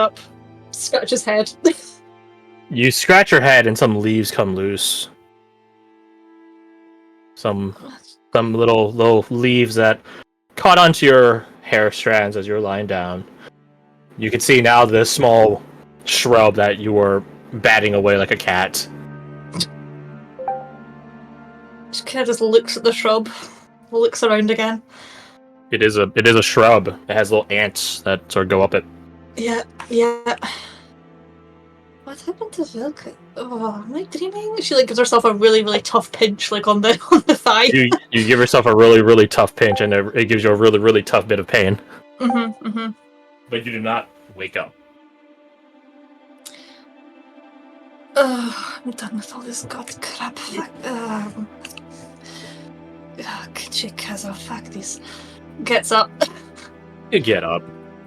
up, scratch his head. You scratch your head and some leaves come loose. Some little leaves that caught onto your hair strands as you're lying down. You can see now the small shrub that you were batting away like a cat. She kind of just looks at the shrub, looks around again. It is a shrub. It has little ants that sort of go up it. Yeah. What happened to Vilka? Oh, am I dreaming? She gives herself a really, really tough pinch, on the thigh. You give yourself a really, really tough pinch, and it gives you a really, really tough bit of pain. But you do not wake up. I'm done with all this god crap. Fuck this. Gets up. You get up.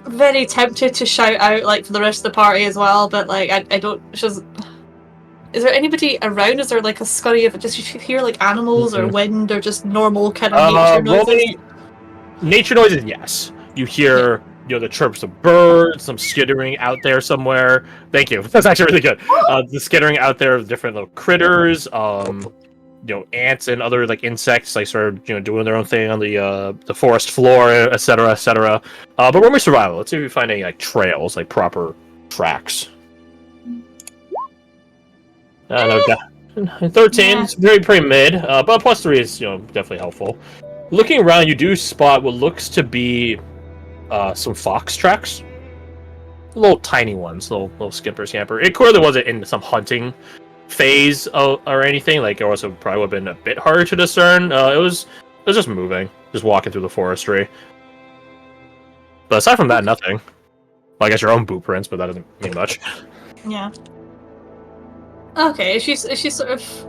Very tempted to shout out, for the rest of the party as well, but, I don't... Is there anybody around? Is there, a scurry of... Just you hear, animals or wind or just normal kind of nature noises? Nature noises, yes. You hear... the chirps of birds, some skittering out there somewhere. Thank you. That's actually really good. The skittering out there of different little critters, ants and other insects, sort of doing their own thing on the forest floor, etc., etc. But roll me survival. Let's see if we find any trails, proper tracks. No, 13. It's pretty mid. But +3 is definitely helpful. Looking around, you do spot what looks to be some fox tracks, little tiny ones, little skipper scamper. It clearly wasn't in some hunting phase or anything. It also probably would have been a bit harder to discern. It was just moving, just walking through the forestry. But aside from that, nothing. Well, I guess your own boot prints, but that doesn't mean much. Yeah. Okay, is she sort of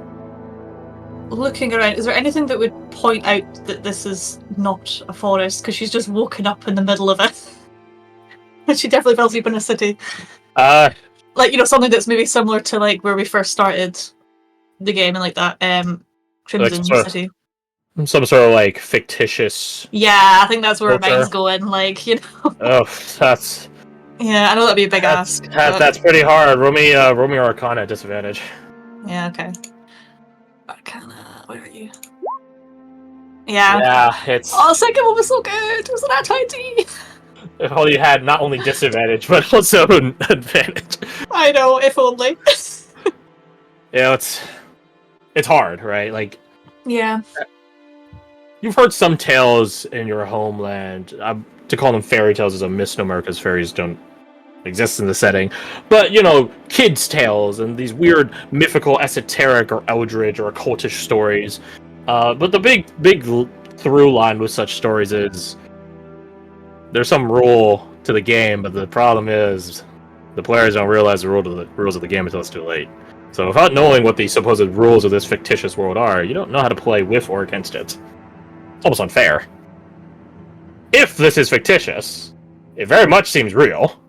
looking around? Is there anything that would point out that this is not a forest? Because she's just woken up in the middle of it. And she definitely fell asleep in a city. Something that's maybe similar to where we first started the game and that Crimson City. Some sort of fictitious. Yeah, I think that's where mine's going. Oh, that's. Yeah, I know that'd be a big ask. That's pretty hard. Roll me Arcana at disadvantage. Yeah. Okay. Arcana, where are you? Yeah. Yeah, it's. Oh, second one was so good. It was that 20. If only you had not only disadvantage, but also an advantage. I know, if only. It's hard, right? Yeah. You've heard some tales in your homeland. To call them fairy tales is a misnomer because fairies don't exist in the setting. But, kids' tales and these weird mythical, esoteric, or eldritch, or occultish stories. But the big through line with such stories is there's some rule to the game, but the problem is the players don't realize the rules of the game until it's too late. So without knowing what the supposed rules of this fictitious world are, you don't know how to play with or against it. It's almost unfair. If this is fictitious, it very much seems real.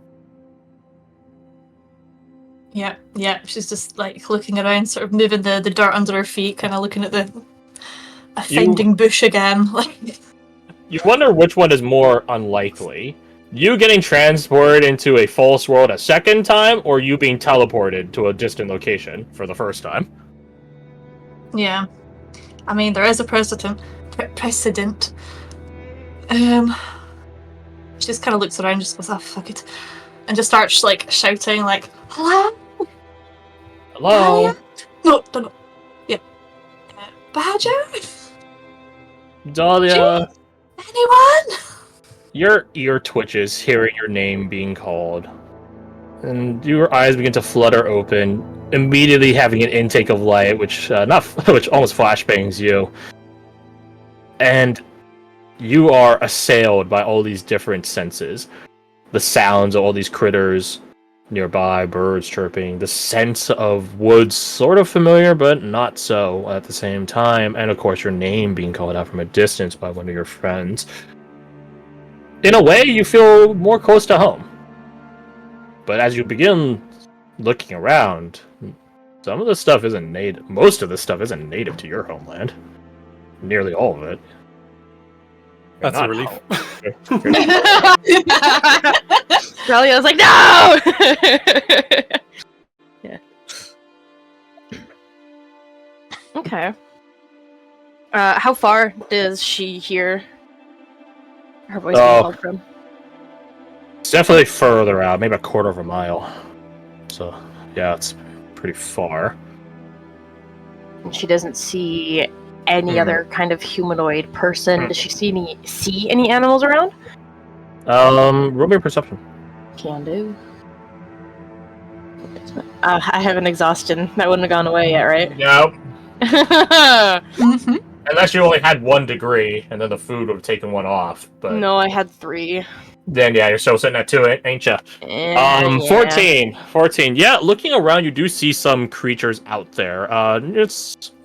Yeah. She's just looking around, sort of moving the dirt under her feet, kind of looking at the offending bush again. You wonder which one is more unlikely. You getting transported into a false world a second time, or you being teleported to a distant location for the first time? Yeah. I mean, there is a precedent. She just kind of looks around, just goes, "Oh, fuck it," and just starts shouting, "Hello? Hello? No. Yeah. Badger? Dahlia? Anyone?" Your ear twitches hearing your name being called. And your eyes begin to flutter open, immediately having an intake of light, which almost flashbangs you. And you are assailed by all these different senses. The sounds of all these critters nearby, birds chirping, the sense of woods sort of familiar, but not so at the same time, and of course your name being called out from a distance by one of your friends. In a way, you feel more close to home. But as you begin looking around, some of this stuff isn't native. Most of this stuff isn't native to your homeland. Nearly all of it. That's a relief. Dahlia was like, no! Yeah. Okay. How far does she hear her voice being called from? It's definitely further out, maybe a quarter of a mile. So, yeah, it's pretty far. She doesn't see any other kind of humanoid person. Does she see any animals around? Roll me a perception. Can do. I have an exhaustion. That wouldn't have gone away yet, right? No. Mm-hmm. Unless you only had 1 degree, and then the food would have taken 1 off. But No, I had 3. then, yeah, you're still sitting at 2, ain't ya? Yeah. 14. Yeah, looking around, you do see some creatures out there.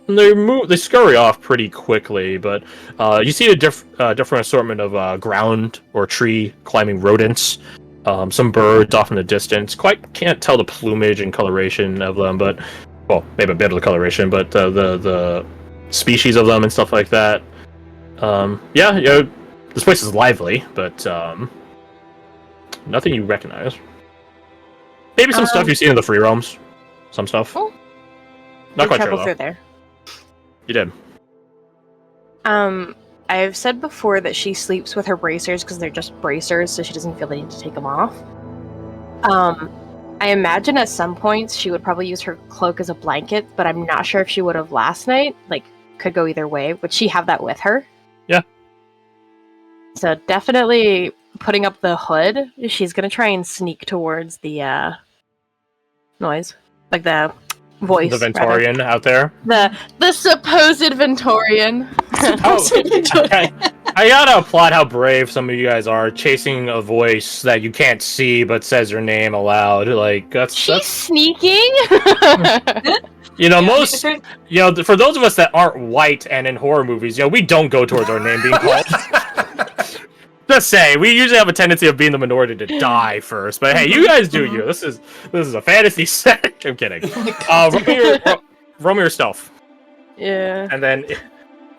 They scurry off pretty quickly, but you see a different assortment of ground or tree climbing rodents. Some birds off in the distance. Quite can't tell the plumage and coloration of them, but well, maybe a bit of the coloration, but the species of them and stuff like that. Yeah, this place is lively, but nothing you recognize. Maybe some stuff you've seen in the free roams. Some stuff. Oh. Not quite sure, though. Through there. You did. I've said before that she sleeps with her bracers because they're just bracers, so she doesn't feel the need to take them off. I imagine at some points she would probably use her cloak as a blanket, but I'm not sure if she would have last night. Like, could go either way. Would she have that with her? Yeah. So definitely putting up the hood, she's gonna try and sneak towards the noise. Like the voice. The Ventorian out there. The supposed Ventorian. I gotta applaud how brave some of you guys are, chasing a voice that you can't see but says your name aloud. Like She's sneaking. You know, for those of us that aren't white and in horror movies, we don't go towards our name being called. Just say, we usually have a tendency of being the minority to die first, but hey, you guys do you. This is a fantasy set. I'm kidding. Roll me your stealth. Yeah. And then,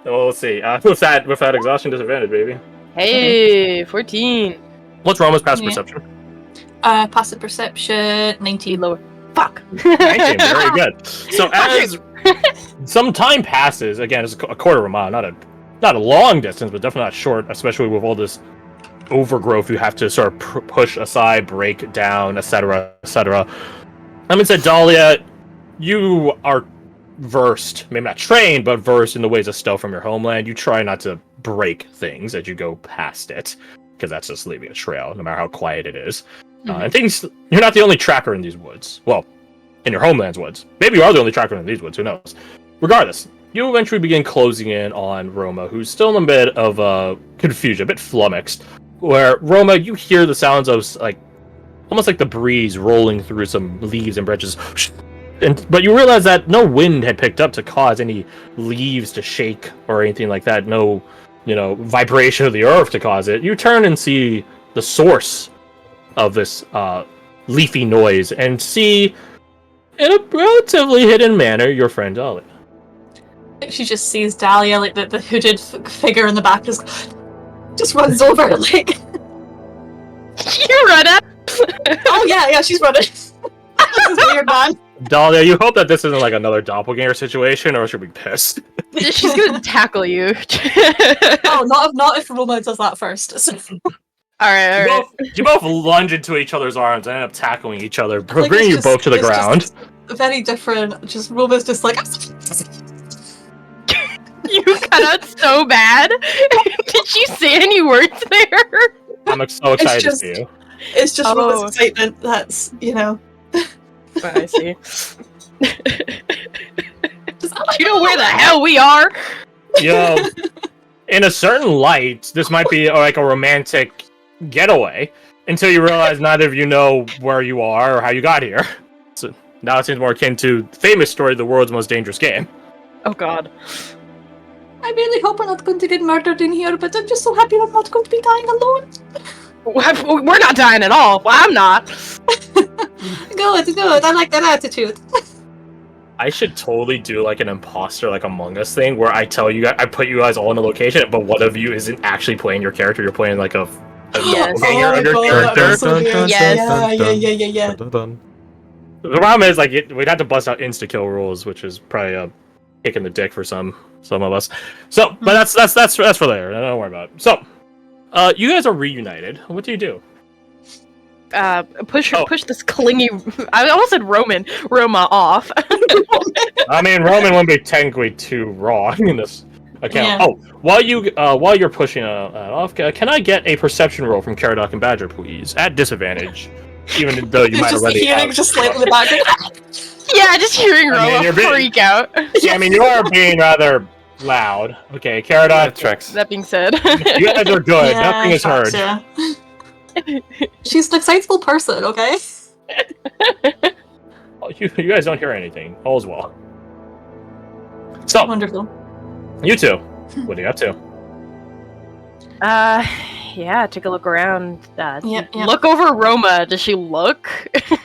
well, let's see. With that exhaustion disadvantage, baby. Hey, 14. What's Roma's passive perception? Passive perception, 19. Lower. Fuck. 19, very good. So as some time passes, again, it's a quarter of a mile, not a long distance, but definitely not short, especially with all this overgrowth you have to sort of push aside, break down, etc., etc. I mean, said Dahlia, you are versed, maybe not trained, but versed in the ways of stealth from your homeland. You try not to break things as you go past it, because that's just leaving a trail, no matter how quiet it is. And things, you're not the only tracker in these woods. Well, in your homeland's woods. Maybe you are the only tracker in these woods, who knows? Regardless, you eventually begin closing in on Roma, who's still in a bit of confusion, a bit flummoxed. Where, Roma, you hear the sounds of, almost like the breeze rolling through some leaves and branches. But you realize that no wind had picked up to cause any leaves to shake or anything like that. No, vibration of the earth to cause it. You turn and see the source of this leafy noise and see, in a relatively hidden manner, your friend Dahlia. She just sees Dahlia, like the hooded figure in the back, just runs over, like. You run up. Oh yeah, she's running. This is weird, man. Dahlia, you hope that this isn't like another doppelganger situation, or she'll be pissed. She's gonna tackle you. Oh, not if Roma does that first. All right. You both lunge into each other's arms and end up tackling each other, bringing you both to the ground. Just very different. Just Roma's just like. You cut out so bad. Did you say any words there? I'm so excited to see you. It's just Roma's excitement. That's I see. You know where the hell we are? In a certain light, this might be like a romantic getaway until you realize neither of you know where you are or how you got here. So now it seems more akin to the famous story, The World's Most Dangerous Game. Oh god. I really hope we're not going to get murdered in here, but I'm just so happy I'm not going to be dying alone. We're not dying at all. Well, I'm not. Good. I like that attitude. I should totally do like an imposter, like Among Us thing, where I tell you guys, I put you guys all in a location, but one of you isn't actually playing your character. You're playing like a Yes. Okay, you're under God, character. that's so good. Yes. Yeah. The problem is, like, we'd have to bust out insta-kill rules, which is probably a kick in the dick for some of us. So, but that's for later. Don't worry about it. So, you guys are reunited. What do you do? Push this clingy. I almost said Roma off. I mean, Roman wouldn't be technically too wrong in this account. Yeah. Oh, while you're pushing off, can I get a perception roll from Caradoc and Badger, please? At disadvantage, even though you It's might just already hearing have. just slightly in the background. Yeah, just hearing I mean, Roma you're being- freak out. Yeah, I mean, you are being rather loud. Okay, Caradoc, tracks. That being said, you guys are good. Nothing is heard. Yeah. She's an excitable person, okay? You guys don't hear anything. All's well. So, Wonderful. you two, what are you up to? yeah, take a look around. Yeah. Look over Roma. Does she look?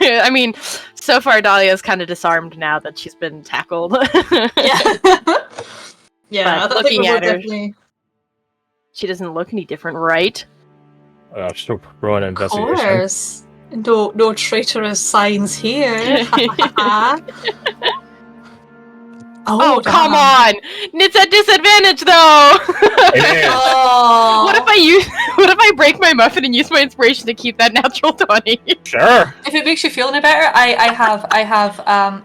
I mean, so far Dahlia's kind of disarmed now that she's been tackled. Yeah. But I think looking we at would her- definitely. She doesn't look any different, right? Just roll an Of investigation. course. No traitorous signs here. Oh, come damn. on! It's a disadvantage, though. It is. Oh. What if I break my muffin and use my inspiration to keep that natural 20? Sure. If it makes you feel any better, I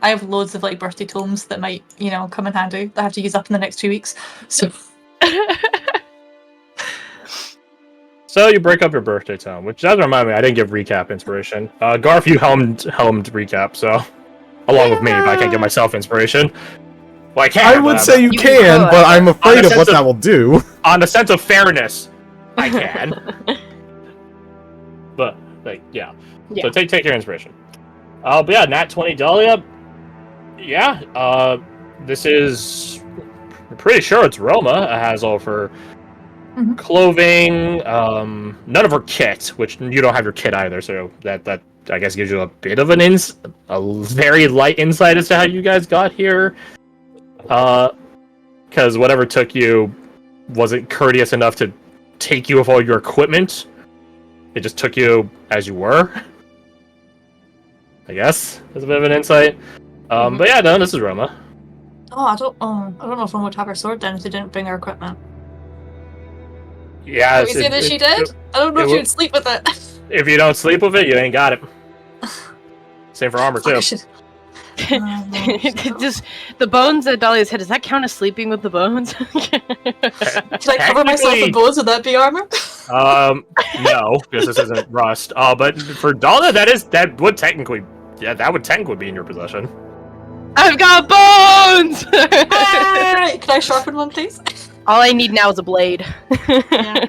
have loads of like birthday tomes that might, come in handy that I have to use up in the next 2 weeks. So So you break up your birthday tome, which does remind me, I didn't give recap inspiration. Garth, you helmed recap, so along with me, but I can't give myself inspiration. Well, I can. I would say you You can, could. but I'm afraid On of a what sense that will do. on the sense of fairness, I can. But like, yeah. Yeah. So take your inspiration. But yeah, Nat 20 Dahlia. Yeah. This is. I'm pretty sure it's Roma. It has all of her Mhm. clothing. None of her kit, which you don't have your kit either. So that I guess gives you a bit of a very light insight as to how you guys got here. Because whatever took you wasn't courteous enough to take you with all your equipment. It just took you as you were. I guess that's a bit of an insight. But yeah, no, this is Roma. I don't know if Ron would have her sword then if they didn't bring her equipment. Yeah, Are we saying that she did? I don't know it if would- you'd sleep with it. If you don't sleep with it, you ain't got it. Same for armor Fuck, I too. should- Just the bones at Dahlia's head. Does that count as sleeping with the bones? Can I cover myself Technically- in bones? Would that be armor? No, because this isn't rust. But for Dahlia, that would technically be in your possession. I've got bones. Can I sharpen one, please? All I need now is a blade. Yeah.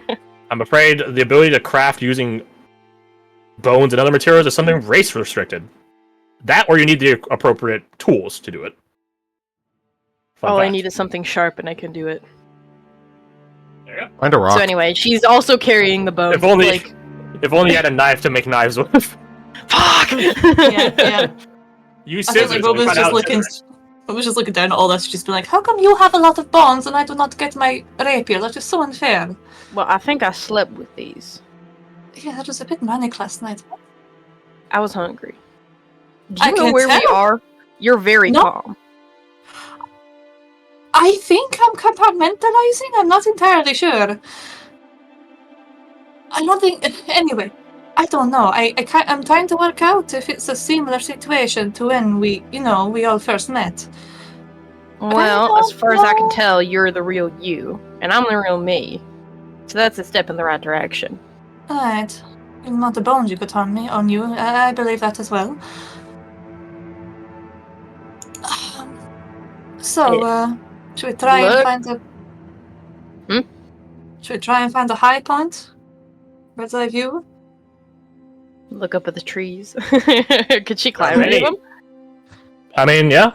I'm afraid the ability to craft using bones and other materials is something race restricted. That, or you need the appropriate tools to do it. Fun All I fact. need is something sharp, and I can do it. There you go. Find a rock. So anyway, she's also carrying the bones. If only, Like, if only you had a knife to make knives with. fuck. Yeah. Use I think scissors. like and Boba's cut just out looking. scissors. Boba's just looking down at all this. She's been like, "How come you have a lot of bones and I do not get my rapier? That is so unfair." Well, I think I slept with these. Yeah, that was a bit manic last night. I was hungry. Do I you know can where we tell. are? You're very No. calm. I think I'm compartmentalizing. I'm not entirely sure. I don't think. Anyway, I don't know. I'm trying to work out if it's a similar situation to when we all first met. Well, as don't far as I can know. tell, you're the real you, and I'm the real me. So that's a step in the right direction. Right. Not the bones you put on me, on you. I believe that as well. So, should we try Look. and find a? Hmm? Should we try and find a high point? Bird's eye view. Look up at the trees. Could she climb any of them? I mean, yeah.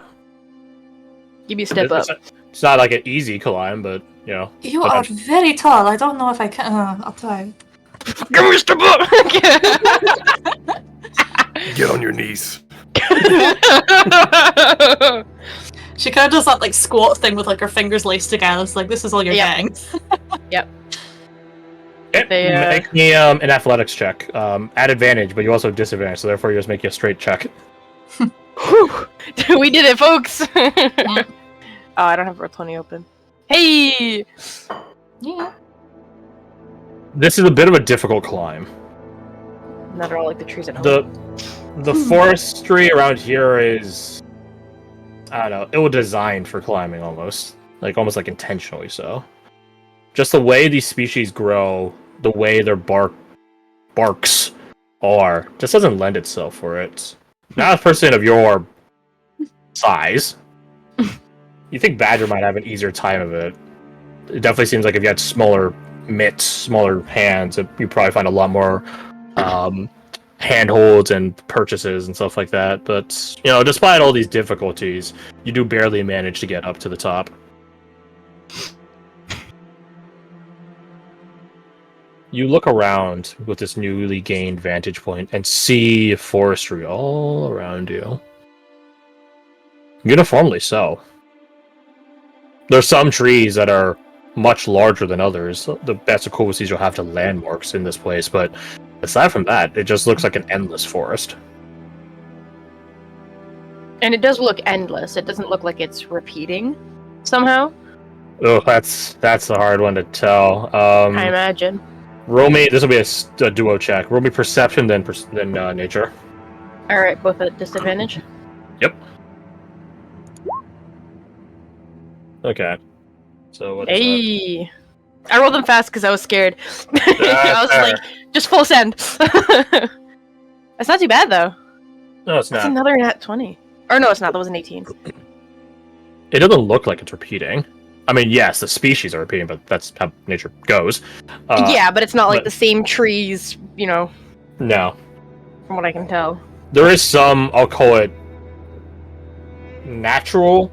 Give me a step up. It's not like an easy climb, but you know. You Okay. are very tall. I don't know if I can. I'll try. Give me a step up! Get on your knees. She kind of does that like squat thing with like her fingers laced together. It's like this is all you're Yep. getting. Yeah, that they. Make me an athletics check. At advantage, but you also have disadvantage, so therefore you just make you a straight check. Whew. We did it, folks! Oh, I don't have Roll20 open. Hey! Yeah. This is a bit of a difficult climb. Not at all like the trees at home. The forestry around here is, I don't know, ill-designed for climbing almost like intentionally so. Just the way these species grow, the way their barks are, just doesn't lend itself for it. Not a person of your size. You think Badger might have an easier time of it. It definitely seems like if you had smaller mitts, smaller hands, you'd probably find a lot more handholds and purchases and stuff like that. But, you know, despite all these difficulties, you do barely manage to get up to the top. You look around with this newly gained vantage point and see forestry all around you. Uniformly so. There's some trees that are much larger than others. That's the coolest you'll have to landmarks in this place, but aside from that, it just looks like an endless forest. And it does look endless. It doesn't look like it's repeating somehow. Oh, that's the hard one to tell. I imagine. Roll me. This will be a duo check. Roll me perception, then nature. All right, both at disadvantage. Yep. Okay. So what is Hey, I rolled them fast because I was scared. I was fair. like, just full send. That's not too bad though. No, it's That's not. another nat 20. Or no, it's not. That was an 18. It doesn't look like it's repeating. I mean, yes, the species are repeating, but that's how nature goes. Yeah, but it's not like but- the same trees, you know, No. from what I can tell. There is some, I'll call it, natural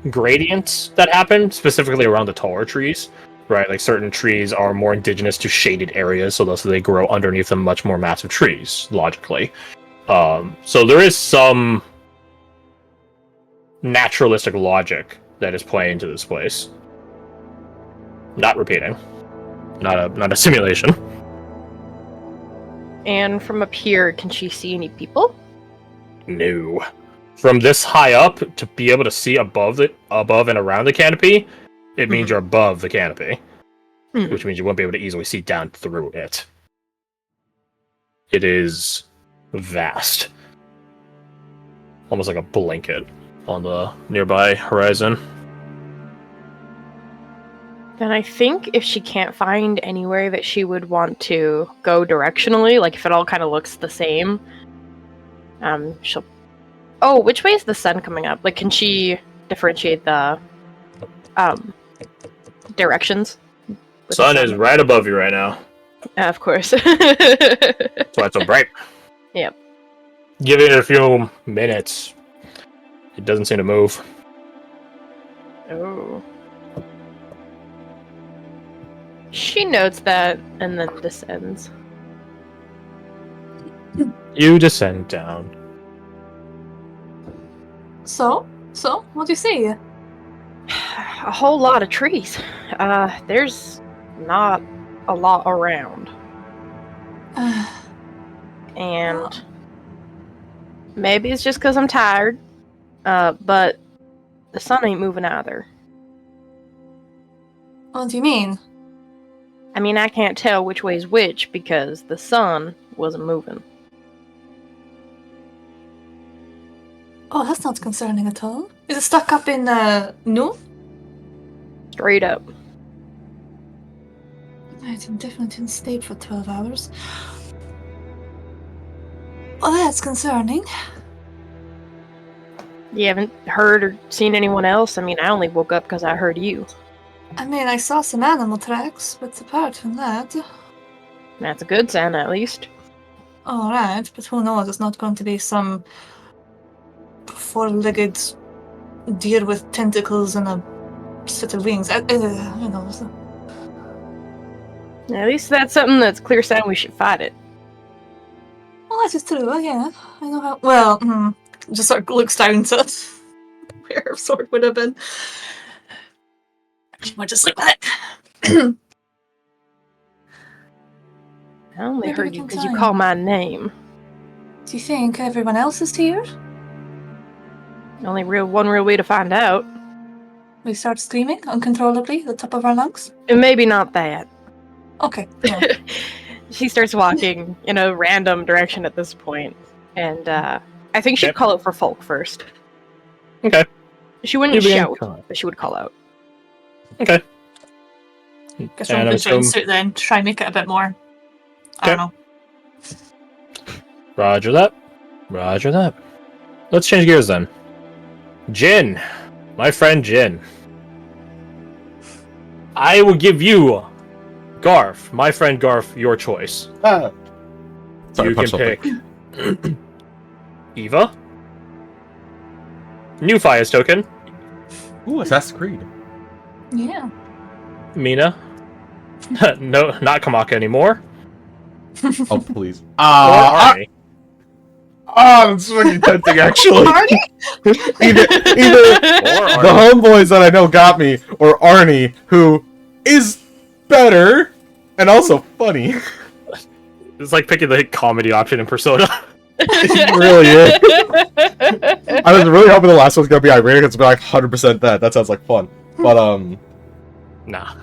gradients that happen, specifically around the taller trees, right? Like certain trees are more indigenous to shaded areas, so thus they grow underneath them much more massive trees, logically. So there is some naturalistic logic that is playing into this place. Not repeating. Not a simulation. And from up here, can she see any people? No. From this high up, to be able to see above and around the canopy, it means you're above the canopy. Mhm. Which means you won't be able to easily see down through it. It is vast. Almost like a blanket on the nearby horizon. Then I think if she can't find anywhere that she would want to go directionally, like if it all kind of looks the same, she'll... Oh, which way is the sun coming up? Like, can she differentiate the directions? with the Sun is right above you right now. Of course. That's why it's so bright. Yep. Give it a few minutes. It doesn't seem to move. Oh. She notes that and then descends. You descend down. So, what do you see? A whole lot of trees. There's not a lot around. And maybe it's just because I'm tired. But the sun ain't moving either. What do you mean? I mean, I can't tell which way's which because the sun wasn't moving. Oh, that's not concerning at all. Is it stuck up in noon? Straight up. Right, I'm definitely in state for 12 hours. Well, that's concerning. You haven't heard or seen anyone else? I mean, I only woke up because I heard you. I mean, I saw some animal tracks, but apart from that... That's a good sign, at least. Alright, but who knows, it's not going to be some four-legged deer with tentacles and a set of wings. Who knows? At least that's something that's clear sign we should fight it. Well, that is true, yeah. I know how... Well, just sort of looks down to where her sword would have been. We're just like that. I only Where do we heard you get because you time? call my name. Do you think everyone else is here? Only one real way to find out. We start screaming uncontrollably at the top of our lungs? And maybe not that. Okay, no. She starts walking in a random direction at this point, and I think she'd Okay. call out for Folk first. Okay. She wouldn't You begin shout, calling. but she would call out. Okay. Guess And we'll I'm visual assuming- suit then to try and make it a bit more. I don't know. Roger that. Roger that. Let's change gears then. Jin. My friend Jin. I will give you, Garth, my friend Garth, your choice. Sorry, You punch can something. pick Eva, new Fire's token, Ooh, Assassin's Creed. Yeah. Mina, no, not Kamaka anymore, Oh, please. or Arnie. That's fucking tempting, actually. either Or the Arnie. homeboys that I know got me, or Arnie, who is better and also funny. It's like picking the comedy option in Persona. He really is. I was really hoping the last one's gonna be ironic. It's been like 100% that. That sounds like fun. But Nah.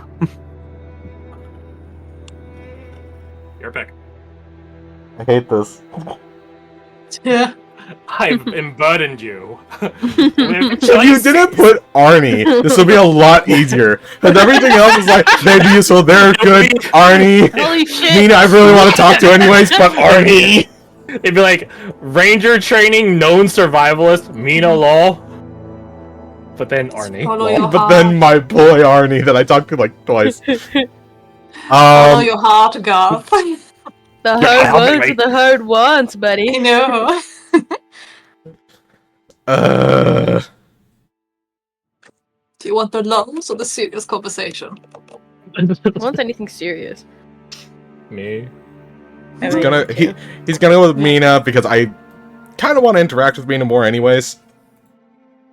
Your pick. I hate this. Yeah. I've emburdened you. If you didn't put Arnie, this would be a lot easier. Because everything else is like, they'd be useful, they're good, Arnie. Holy shit! Mina, I really want to talk to anyways, but Arnie. It'd be like Ranger training, known survivalist, Mina lol. But then Arnie. Follow your But heart. then my boy Arnie that I talked to like twice. Follow your heart, Garth. The hard Yeah, ones right. are the hard ones, buddy. I know. Do you want the lulls or the serious conversation? Who wants anything serious? Me. I He's mean, gonna he's gonna go with Mina because I kind of want to interact with Mina more anyways.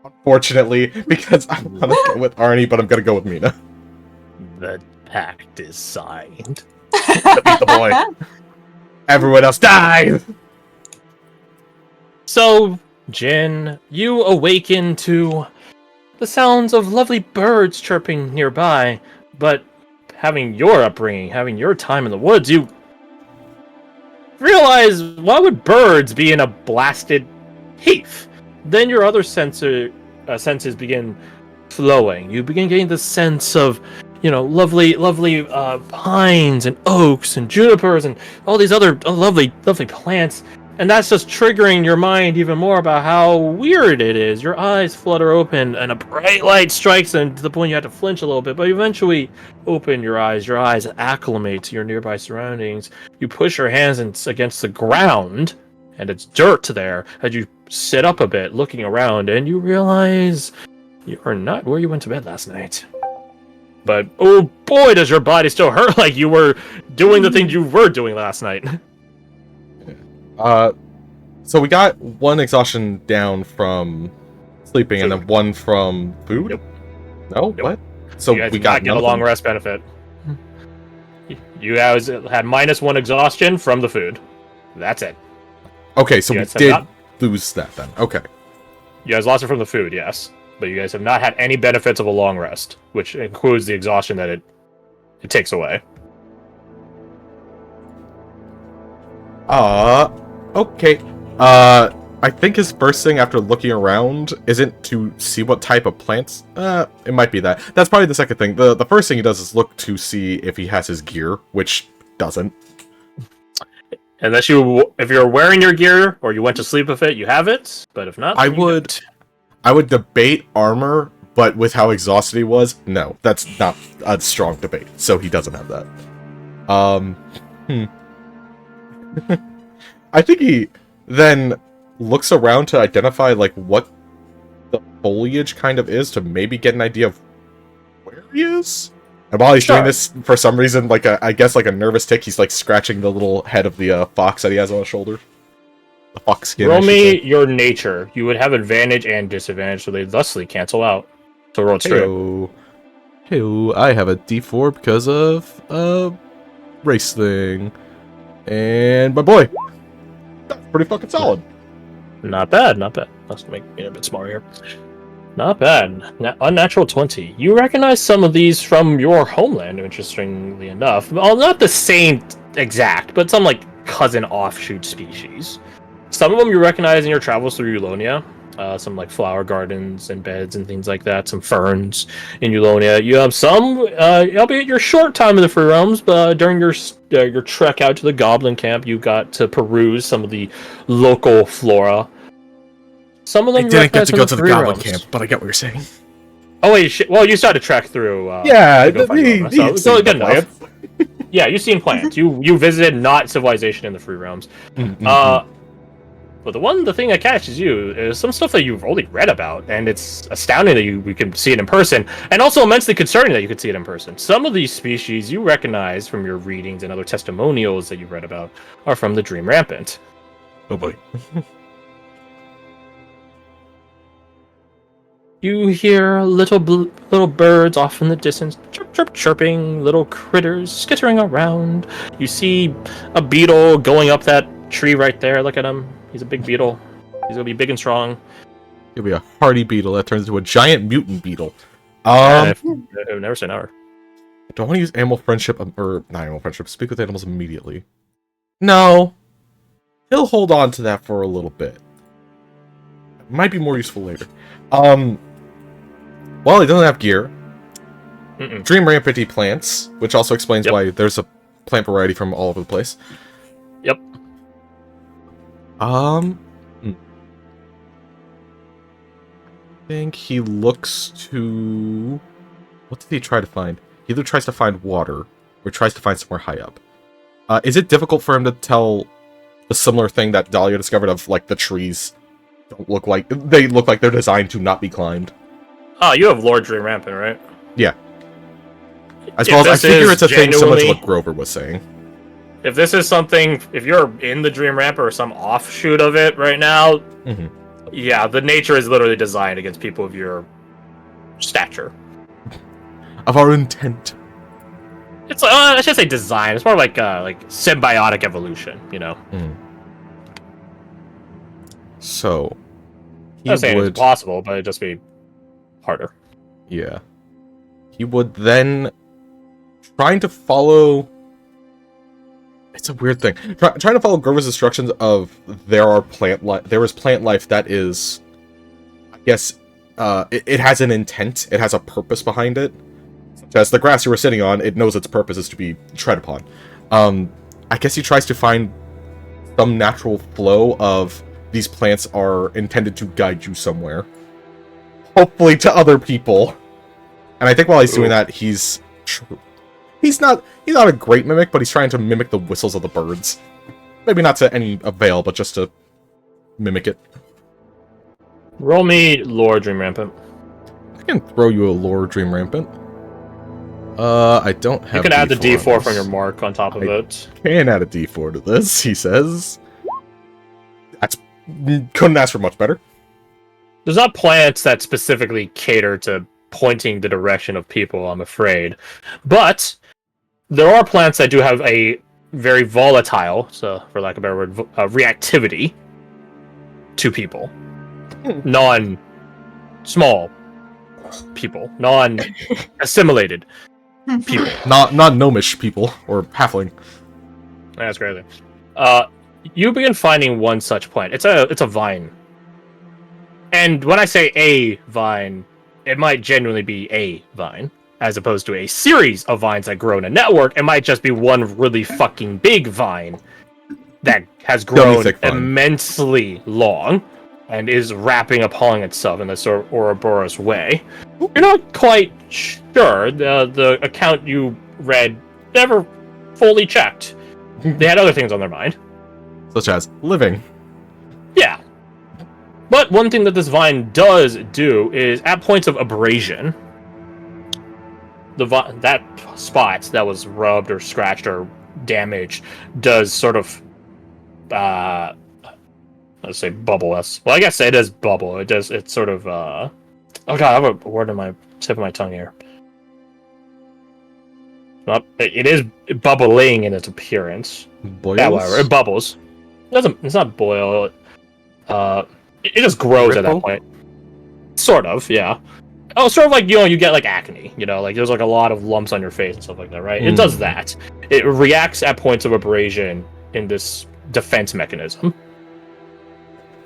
Unfortunately, because I want to go with Arnie, but I'm gonna go with Mina. The pact is signed. Beat the boy. Everyone else died. So, Jin, you awaken to the sounds of lovely birds chirping nearby, but having your upbringing, having your time in the woods, you realize, why would birds be in a blasted heath? Then your other senses begin flowing. You begin getting the sense of, lovely pines and oaks and junipers and all these other lovely plants. And that's just triggering your mind even more about how weird it is. Your eyes flutter open and a bright light strikes and to the point you have to flinch a little bit, but you eventually open your eyes acclimate to your nearby surroundings. You push your hands against the ground and it's dirt there as you sit up a bit looking around and you realize you are not where you went to bed last night. But oh boy, does your body still hurt like you were doing the things you were doing last night. So we got one exhaustion down from sleeping and then one from food? Yep. No? Yep. What? So You guys we did got not get a nothing? long rest benefit. You guys had -1 exhaustion from the food. That's it. Okay, so You we guys have did not- lose that then. Okay. You guys lost it from the food, yes. But you guys have not had any benefits of a long rest, which includes the exhaustion that it takes away. Okay. I think his first thing after looking around isn't to see what type of plants. It might be that. That's probably the second thing. The first thing he does is look to see if he has his gear, which doesn't. Unless if you're wearing your gear or you went to sleep with it, you have it. But if not, I then you would debate armor, but with how exhausted he was, no, that's not a strong debate. So he doesn't have that. I think he then looks around to identify like what the foliage kind of is to maybe get an idea of where he is. And while he's doing Sure. this, for some reason, like I guess like a nervous tick, he's like scratching the little head of the fox that he has on his shoulder. The fox skin. I roll should me say. your nature. You would have advantage and disadvantage, so they thusly cancel out. So roll it straight. Hey, I have a D4 because of race thing. And my boy. That's pretty fucking solid. Not bad, not bad. Let's make me a bit smarter here. Not bad. Unnatural 20. You recognize some of these from your homeland, interestingly enough. Well, not the same exact, but some like cousin offshoot species. Some of them you recognize in your travels through Eulonia. Some like flower gardens and beds and things like that. Some ferns in Eulonia. You have some, albeit your short time in the Free Realms, but during your trek out to the Goblin Camp, you got to peruse some of the local flora. Some of them I didn't get to go to the Goblin Camp, but I get what you're saying. Oh wait, shit. Well, you started to trek through. So good enough. Yeah, you've seen plants. You visited not civilization in the Free Realms. But the thing that catches you is some stuff that you've only read about, and it's astounding that we can see it in person, and also immensely concerning that you could see it in person. Some of these species you recognize from your readings and other testimonials that you've read about are from the Dream Rampant. Oh boy. You hear little birds off in the distance, chirp, chirp, chirping, little critters skittering around. You see a beetle going up that tree right there. Look at him. He's a big beetle. He's gonna be big and strong. He'll be a hardy beetle that turns into a giant mutant beetle. I've never seen her. Do I want to use animal friendship, or not animal friendship, speak with animals immediately? No. He'll hold on to that for a little bit. Might be more useful later. Well, he doesn't have gear. Dream Rampant plants, which also explains why there's a plant variety from all over the place. Yep. I think he looks to... What did he try to find? He either tries to find water, or tries to find somewhere high up. Is it difficult for him to tell the similar thing that Dahlia discovered of, like, the trees don't look like... They look like they're designed to not be climbed? Oh, you have Lord Dream Rampant, right? Yeah. I suppose I figure it's a thing similar to what Grover was saying. If this is something, if you're in the Dream Rampant or some offshoot of it right now, yeah, the nature is literally designed against people of your stature. Of our intent. It's I should say design. It's more like symbiotic evolution, you know. So, I'm not saying it's possible, but it'd just be harder. Yeah. He would then trying to follow. It's a weird thing. Trying to follow Grover's instructions of there is plant life that is, I guess, it has an intent. It has a purpose behind it. Such as the grass you were sitting on, it knows its purpose is to be tread upon. I guess he tries to find some natural flow of these plants are intended to guide you somewhere. Hopefully to other people. And I think while he's doing that, he's not a great mimic, but he's trying to mimic the whistles of the birds. Maybe not to any avail, but just to mimic it. Roll me Lore Dream Rampant. I can throw you a Lore Dream Rampant. I don't have. You can add the D4 from your mark on top of it. Can add a D4 to this, he says. Couldn't ask for much better. There's not plants that specifically cater to pointing the direction of people, I'm afraid. But there are plants that do have a very volatile, so for lack of a better word, reactivity to people. Non-small people. Non-assimilated people. Not gnomish people, or halfling. That's crazy. You begin finding one such plant. It's a vine. And when I say a vine, it might genuinely be a vine, as opposed to a series of vines that grow in a network. It might just be one really fucking big vine that has grown immensely long and is wrapping upon itself in this Ouroboros way. You're not quite sure. The account you read never fully checked. They had other things on their mind. Such as living. Yeah. But one thing that this vine does do is, at points of abrasion, that spot that was rubbed or scratched or damaged does sort of, let's say bubble. Well, I guess it does bubble. It's sort of, oh god, I have a word on my tip of my tongue here. It is bubbling in its appearance. Boils? However, it bubbles. It's not boil. It just grows at that point. Sort of, yeah. Oh, sort of like, you get like acne, like there's like a lot of lumps on your face and stuff like that, right? It does that. It reacts at points of abrasion in this defense mechanism.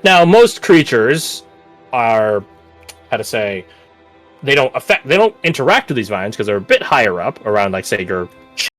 Now, most creatures are, how to say, they don't interact with these vines because they're a bit higher up, around, like, say, your